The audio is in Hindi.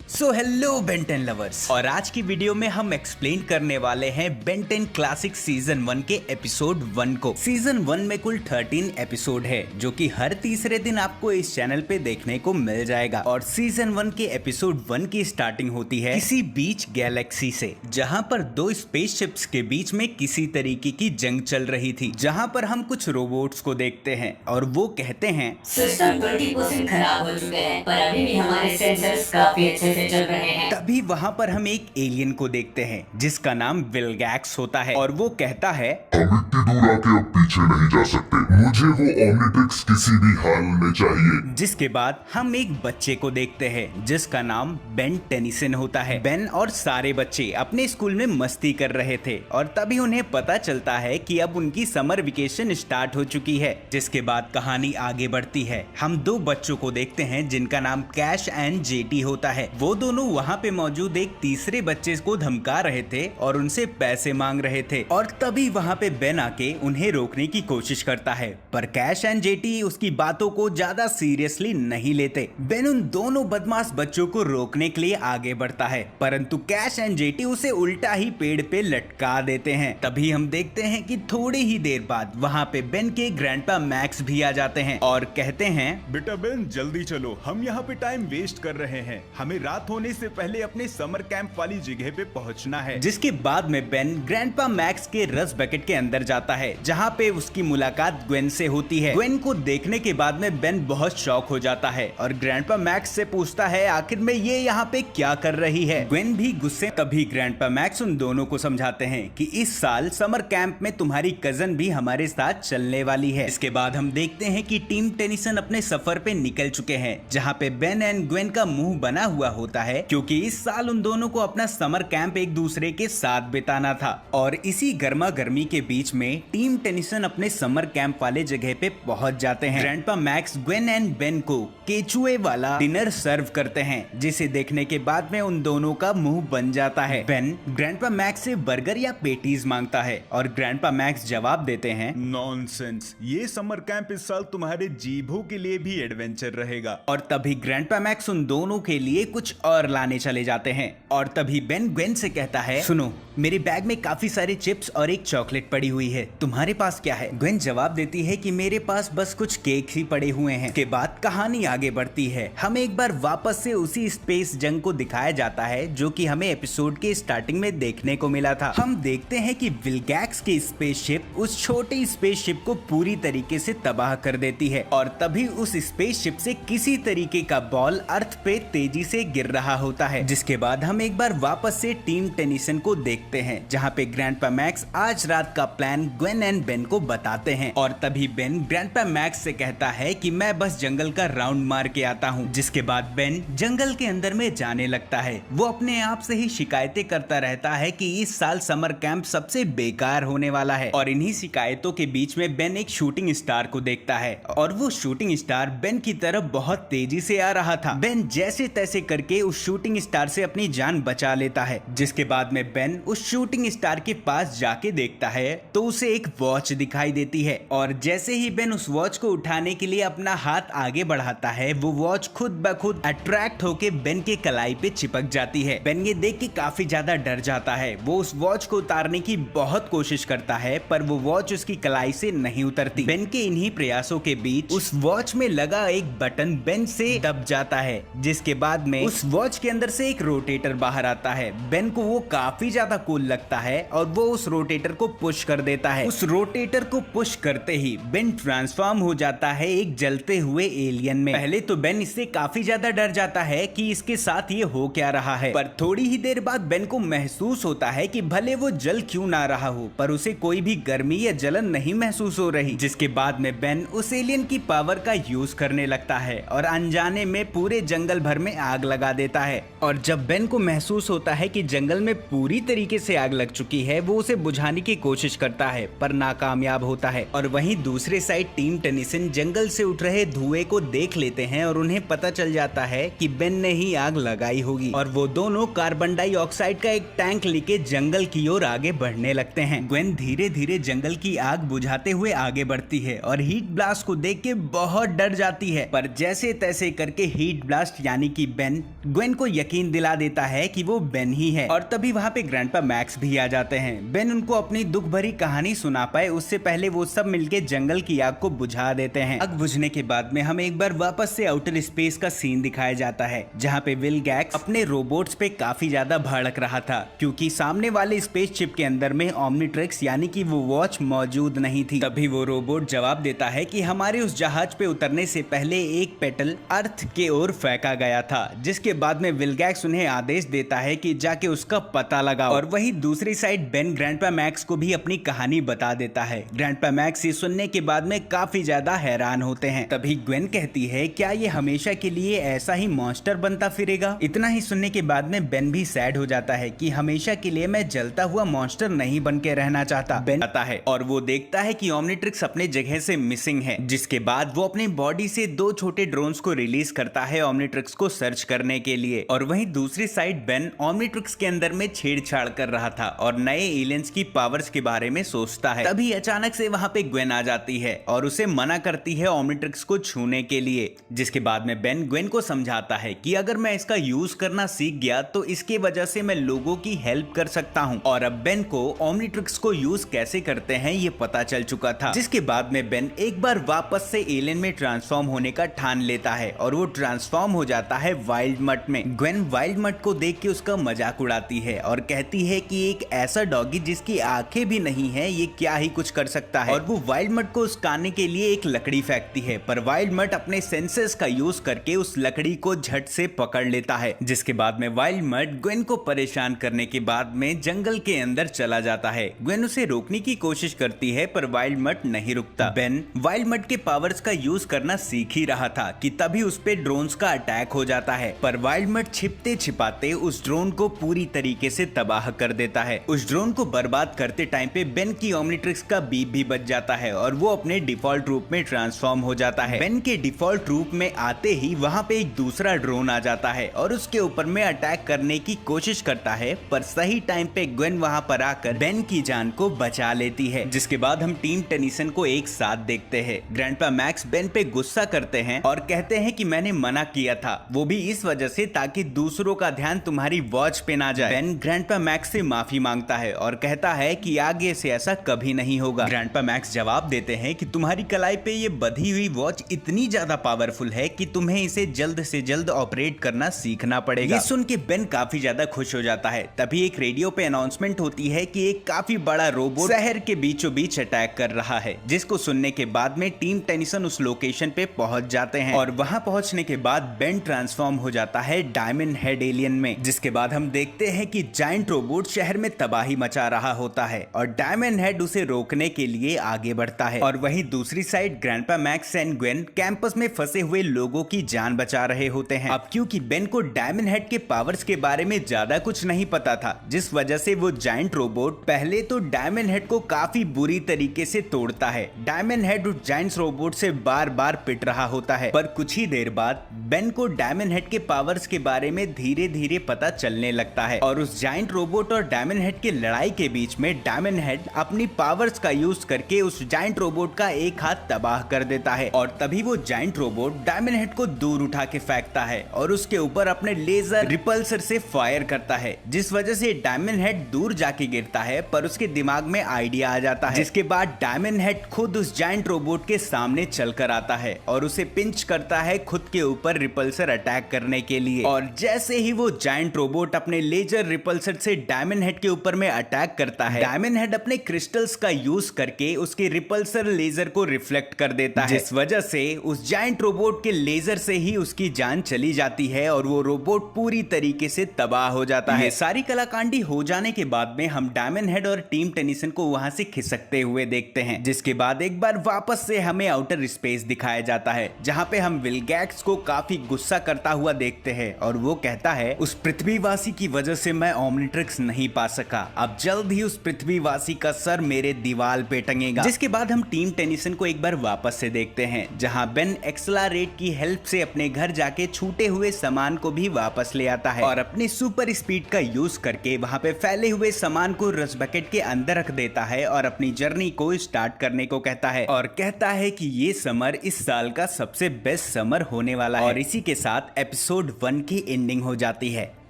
सो हेलो बेन 10 लवर्स, और आज की वीडियो में हम एक्सप्लेन करने वाले हैं बेन 10 क्लासिक सीजन 1 के एपिसोड 1 को। सीजन 1 में कुल 13 एपिसोड है जो कि हर तीसरे दिन आपको इस चैनल पे देखने को मिल जाएगा। और सीजन 1 के एपिसोड 1 की स्टार्टिंग होती है किसी बीच गैलेक्सी से, जहां पर दो स्पेसशिप्स के बीच में किसी तरीके की जंग चल रही थी, जहां पर हम कुछ रोबोट्स को देखते हैं और वो कहते हैं सिस्टम 20% खराब हो चुके हैं, पर अभी भी हमारे सेंसर्स काफी अच्छे से चल रहे हैं। तभी वहां पर हम एक एलियन को देखते हैं जिसका नाम विलगैक्स होता है और वो कहता है हम इतनी दूर आके अब पीछे नहीं जा सकते, मुझे वो ओमनिट्रिक्स किसी भी हाल में चाहिए। जिसके बाद हम एक बच्चे को देखते हैं जिसका नाम बेन टेनिसन होता है। बेन और सारे बच्चे अपने स्कूल में मस्ती कर रहे थे और तभी उन्हें पता चलता है कि अब उनकी समर वेकेशन स्टार्ट हो चुकी है। जिसके बाद कहानी आगे बढ़ती है। हम दो बच्चों को देखते हैं जिनका नाम कैश एंड जेटी होता है। वो दोनों वहाँ पे मौजूद एक तीसरे बच्चे को धमका रहे थे और उनसे पैसे मांग रहे थे, और तभी वहाँ पे बेन आके उन्हें रोकने की कोशिश करता है, पर कैश एंड जेटी उसकी बातों को ज्यादा सीरियसली नहीं लेते। बेन उन दोनों बदमाश बच्चों को रोकने के लिए आगे बढ़ता है, परंतु कैश एंड जेटी उसे उल्टा ही पेड़ पे लटका देते हैं। तभी हम देखते हैं कि थोड़ी ही देर बाद वहाँ पे बेन के ग्रैंडपा मैक्स भी आ जाते हैं और कहते हैं, बेटा बेन जल्दी चलो, हम यहाँ पे टाइम वेस्ट कर रहे हैं, हमें रात होने से पहले अपने समर कैंप वाली जगह पे पहुँचना है। जिसके बाद में बेन ग्रैंडपा मैक्स के रस बकेट के अंदर जाता है जहाँ पे उसकी मुलाकात ग्वेन से होती है। ग्वेन को देखने के बाद में बेन बहुत शॉक हो जाता है और ग्रैंडपा मैक्स से पूछता है आखिर में ये यहाँ पे क्या कर रही है। ग्वेन भी गुस्से। तभी ग्रैंडपा मैक्स उन दोनों को समझाते हैं कि इस साल समर कैंप में तुम्हारी कजन भी हमारे साथ चलने वाली है। इसके बाद हम देखते हैं कि टीम टेनिसन अपने सफर पे निकल चुके हैं, जहाँ पे बेन एंड ग्वेन का मुंह बना हुआ होता है क्योंकि इस साल उन दोनों को अपना समर कैंप एक दूसरे के साथ बिताना था। और इसी गर्मा गर्मी के बीच में टीम टेनिसन अपने समर कैंप वाले जगह पे पहुंच जाते हैं। Grandpa max Gwen and Ben को केचुए वाला डिनर सर्व करते हैं, जिसे देखने के बाद में उन दोनों का मुंह बन जाता है। बेन ग्रैंडपा मैक्स से बर्गर या पेटीज मांगता है और ग्रैंडपा मैक्स जवाब देते हैं, नॉनसेंस, ये समर कैंप इस साल तुम्हारे जीभों के लिए भी एडवेंचर रहेगा। और तभी ग्रैंडपा मैक्स उन दोनों के लिए कुछ और लाने चले जाते हैं। और तभी बेन ग्वेन से कहता है, सुनो, मेरे बैग में काफी सारे चिप्स और एक चॉकलेट पड़ी हुई है, तुम्हारे पास क्या है? ग्वेन जवाब देती है कि मेरे पास बस कुछ केक ही पड़े हुए हैं। के बाद कहानी आगे बढ़ती है। हमें एक बार वापस से उसी स्पेस जंग को दिखाया जाता है जो कि हमें एपिसोड के स्टार्टिंग में देखने को मिला था। हम देखते हैं कि विलगैक्स की स्पेसशिप उस छोटी स्पेसशिप को पूरी तरीके से तबाह कर देती है और तभी उस स्पेसशिप से किसी तरीके का बॉल अर्थ पे तेजी से गिर रहा होता है। जिसके बाद हम एक बार वापस से टीम टेनिसन को देखते हैं, जहाँ पे ग्रैंडपा मैक्स आज रात का प्लान ग्वेन एंड बेन को बताते हैं। और तभी बेन ग्रैंडपा मैक्स से कहता है कि मैं बस जंगल का राउंड मार के आता हूँ। जिसके बाद बेन जंगल के अंदर में जाने लगता है। वो अपने आप से ही शिकायतें करता रहता है कि इस साल समर कैंप सबसे बेकार होने वाला है। और इन्हीं शिकायतों के बीच में बेन एक शूटिंग स्टार को देखता है और वो शूटिंग स्टार बेन की तरफ बहुत तेजी से आ रहा था। बेन जैसे तैसे करके उस शूटिंग स्टार से अपनी जान बचा लेता है। जिसके बाद में बेन उस शूटिंग स्टार के पास जाके देखता है तो उसे एक वॉच दिखाई देती है और जैसे ही बेन उस वॉच को उठाने के लिए अपना हाथ आगे बढ़ाता है, वो वॉच खुद ब खुद अट्रैक्ट होके बेन के कलाई पे चिपक जाती है। बेन ये देख के काफी ज्यादा डर जाता है। वो उस वॉच को उतारने की बहुत कोशिश करता है पर वो वॉच उसकी कलाई से नहीं उतरती। बेन के इन्हीं प्रयासों के बीच उस वॉच में लगा एक बटन बेन से दब जाता है। जिसके बाद में उस वॉच के अंदर से एक रोटेटर बाहर आता है। बेन को वो काफी ज्यादा कूल लगता है और वो उस रोटेटर को पुश कर देता है। उस रोटेटर को पुश करते ही बेन ट्रांसफॉर्म हो जाता है एक जलते हुए एलियन में। पहले तो बेन इससे काफी ज्यादा डर जाता है कि इसके साथ ये हो क्या रहा है, पर थोड़ी ही देर बाद बेन को महसूस होता है कि भले वो जल क्यों ना रहा हो पर उसे कोई भी गर्मी या जलन नहीं महसूस हो रही। जिसके बाद में बेन उस एलियन की पावर का यूज करने लगता है और अनजाने में पूरे जंगल भर में आग लगा देता है। और जब बेन को महसूस होता है कि जंगल में पूरी तरीके से आग लग चुकी है, वो उसे बुझाने की कोशिश करता है पर नाकामयाब कामयाब होता है। और वहीं दूसरे साइड टीम टेनिसन जंगल से उठ रहे धुएं को देख लेते हैं और उन्हें पता चल जाता है कि बेन ने ही आग लगाई होगी और वो दोनों कार्बन डाइऑक्साइड का एक टैंक लेके जंगल की ओर आगे बढ़ने लगते हैं। ग्वेन धीरे धीरे जंगल की आग बुझाते हुए आगे बढ़ती है और हीट ब्लास्ट को देख के बहुत डर जाती है, पर जैसे तैसे करके हीट ब्लास्ट यानी कि बेन ग्वेन को यकीन दिला देता है कि वो बेन ही है। और तभी वहाँ पे ग्रैंडपा मैक्स भी आ जाते हैं। बेन उनको अपनी दुख भरी कहानी सुना पाए उससे पहले वो सब मिलके जंगल की आग को बुझा देते हैं। आग बुझने के बाद में हमें एक बार वापस से आउटर स्पेस का सीन दिखाया जाता है, जहाँ पे विलगैक्स अपने रोबोट्स पे काफी ज्यादा भड़क रहा था क्योंकि सामने वाले स्पेसशिप के अंदर में ओमनीट्रिक्स यानी कि वो वॉच मौजूद नहीं थी। तभी वो रोबोट जवाब देता है कि हमारे उस जहाज पे उतरने से पहले एक पेटल अर्थ के ओर फेंका गया था, जिसके बाद में विलगैक्स उन्हें आदेश देता है कि जाके उसका पता लगाओ। और वही दूसरी साइड बेन ग्रैंडपा मैक्स को भी अपनी कहानी बता देता है। ग्रैंडपा मैक्स ये सुनने के बाद में काफी ज्यादा हैरान होते हैं। तभी ग्वेन कहती है क्या ये हमेशा के लिए ऐसा ही मॉन्स्टर बनता फिरेगा। इतना ही सुनने के बाद में बेन भी सैड हो जाता है कि हमेशा के लिए मैं जलता हुआ मॉन्स्टर नहीं बन के रहना चाहता। बेन आता है और वो देखता है कि ओमनीट्रिक्स अपने जगह से मिसिंग है, जिसके बाद वो अपनी बॉडी से 2 छोटे ड्रोन्स को रिलीज करता है ओमनीट्रिक्स को सर्च करने के लिए। और वहीं दूसरी साइड बेन ओमनीट्रिक्स के अंदर में छेड़छाड़ कर रहा था और नए एलियंस की पावर्स के बारे में सोचता है। तभी अचानक से वहां पे ग्वेन आ जाती है और उसे मना करती है ओमनीट्रिक्स को छूने के लिए, जिसके बाद में बेन ग्वेन को समझाता है कि अगर मैं इसका यूज करना सीख गया तो इसके वजह से मैं लोगों की हेल्प कर सकता हूं। और अब बेन को ओमनीट्रिक्स को यूज कैसे करते हैं ये पता चल चुका था, जिसके बाद में बेन एक बार वापस से एलियन में ट्रांसफॉर्म होने का ठान लेता है और वो ट्रांसफॉर्म हो जाता है वाइल्ड मट में। ग्वेन वाइल्ड मट को देख के उसका मजाक उड़ाती है और कहती है कि एक ऐसा डॉगी जिसकी आंखें भी नहीं है ये क्या ही कुछ कर सकता है। और वो वाइल्ड मट को उसकाने के लिए एक लकड़ी फेंकती है, पर वाइल्ड मट अपने सेंसेस का यूज करके उस लकड़ी को झट से पकड़ लेता है, जिसके बाद में वाइल्ड मट ग्वेन को परेशान करने के बाद में जंगल के अंदर चला जाता है। ग्वेन उसे रोकने की कोशिश करती है पर वाइल्ड मट नहीं रुकता। बेन वाइल्ड मट के पावर्स का यूज करना सीख ही रहा था कि तभी उस पे ड्रोन्स का अटैक हो जाता है, पर वाइल्ड मट छिपते छिपाते उस ड्रोन को पूरी तरीके से तबाह कर देता है। उस ड्रोन को बर्बाद करते टाइम पे बेन की ओमनीट्रिक्स का बीप भी बच जाता है और वो अपने डिफॉल्ट रूप में ट्रांसफॉर्म हो जाता है। बेन के डिफॉल्ट रूप में आते ही वहाँ पे एक दूसरा ड्रोन आ जाता है और उसके ऊपर में अटैक करने की कोशिश करता है, पर सही टाइम पे ग्वेन वहाँ पर आकर बेन की जान को बचा लेती है। जिसके बाद हम टीम टेनिसन को एक साथ देखते हैं। ग्रैंडपा मैक्स बेन पे गुस्सा करते हैं और कहते हैं कि मैंने मना किया था, वो भी इस वजह से ताकि दूसरों का ध्यान तुम्हारी वॉच पे ना जाए। बेन ग्रैंडपा मैक्स से माफी मांगता है और कहता है कि आगे से ऐसा कभी नहीं होगा। ग्रैंडपा मैक्स जवाब देते हैं कि तुम्हारी कलाई पे ये बधी हुई वॉच इतनी ज्यादा पावरफुल है कि तुम्हें इसे जल्द से जल्द ऑपरेट करना सीखना पड़ेगा। ये सुन के बेन काफी ज्यादा खुश हो जाता है। तभी एक रेडियो पे अनाउंसमेंट होती है कि एक काफी बड़ा रोबोट शहर के बीचों बीच अटैक कर रहा है, जिसको सुनने के बाद में टीम टेनिसन उस लोकेशन पे पहुंच जाते हैं। और वहां पहुंचने के बाद बेन ट्रांसफॉर्म हो जाता है डायमंड हेड एलियन में, जिसके बाद हम देखते हैं कि जायंट रोबोट शहर में तबाही मचा रहा होता है और डायमंड हेड उसे रोकने के लिए आगे बढ़ता है। और वहीं दूसरी side grandpa max and Gwen campus में फंसे हुए लोगों की जान बचा रहे होते हैं। अब क्योंकि बेन को डायमंड हेड के पावर्स के बारे में ज्यादा कुछ नहीं पता था, जिस वजह से वो जायंट रोबोट पहले तो डायमंड हेड को काफी बुरी तरीके से तोड़ता है। डायमंड हेड उस जायंट रोबोट से बार बार पिट रहा होता है, पर कुछ ही देर बाद बेन को डायमंड हेड के पावर्स के बारे में धीरे धीरे पता चलने लगता है और उस जायंट रोबोट और डायमंड हेड की लड़ाई के बीच में डायमंड हेड अपनी पावर्स का यूज करके उस जायंट रोबोट का एक हाथ तबाह कर देता है। और तभी वो जायंट रोबोट डायमंड हेड को दूर उठा के फेंकता है और उसके ऊपर अपने लेजर रिपल्सर से फायर करता है, जिस वजह से डायमंड हेड दूर जाके गिरता है, पर उसके दिमाग में आइडिया आ जाता है। जिसके बाद डायमंड हेड खुद उस जायंट रोबोट के सामने चलकर आता है और उसे पिंच करता है खुद के ऊपर रिपल्सर अटैक करने के लिए। और जैसे ही वो जायंट रोबोट अपने लेजर रिपल्सर से डायमंड हेड के ऊपर में अटैक करता है, डायमंड हेड अपने क्रिस्टल्स का यूज करके उसके रिपल्सर लेजर को रिफ्लेक्ट कर देता है, जिस वजह से उस जायंट रोबोट के लेजर से ही उसकी जान चली जाती है और वो रोबोट पूरी तरीके से तबाह हो जाता है। सारी कलाकांडी हो जाने के बाद में हम डायमंड हेड और टीम टेनिसन को वहां से खिसकते हुए देखते हैं, जिसके बाद एक बार वापस से हमें आउटर स्पेस दिखाया जाता है, जहां पे हम विलगैक्स को काफी गुस्सा करता हुआ देखते हैं और वो कहता है उस पृथ्वीवासी की वजह से मैं ओमनीट्रिक्स नहीं पा सका, अब जल्द ही उस पृथ्वीवासी का सर मेरे दीवार दीवार पे टंगेगा। जिसके बाद हम टीम टेनिसन को एक बार वापस से देखते हैं, जहां बेन एक्सेलरेट की हेल्प से अपने घर जाके छूटे हुए सामान को भी वापस ले आता है और अपने सुपर स्पीड का यूज करके वहां पे फैले हुए सामान को रस बकेट के अंदर रख देता है और अपनी जर्नी को स्टार्ट करने को कहता है और कहता है कि ये समर इस साल का सबसे बेस्ट समर होने वाला है। और इसी के साथ एपिसोड 1 की एंडिंग हो जाती है।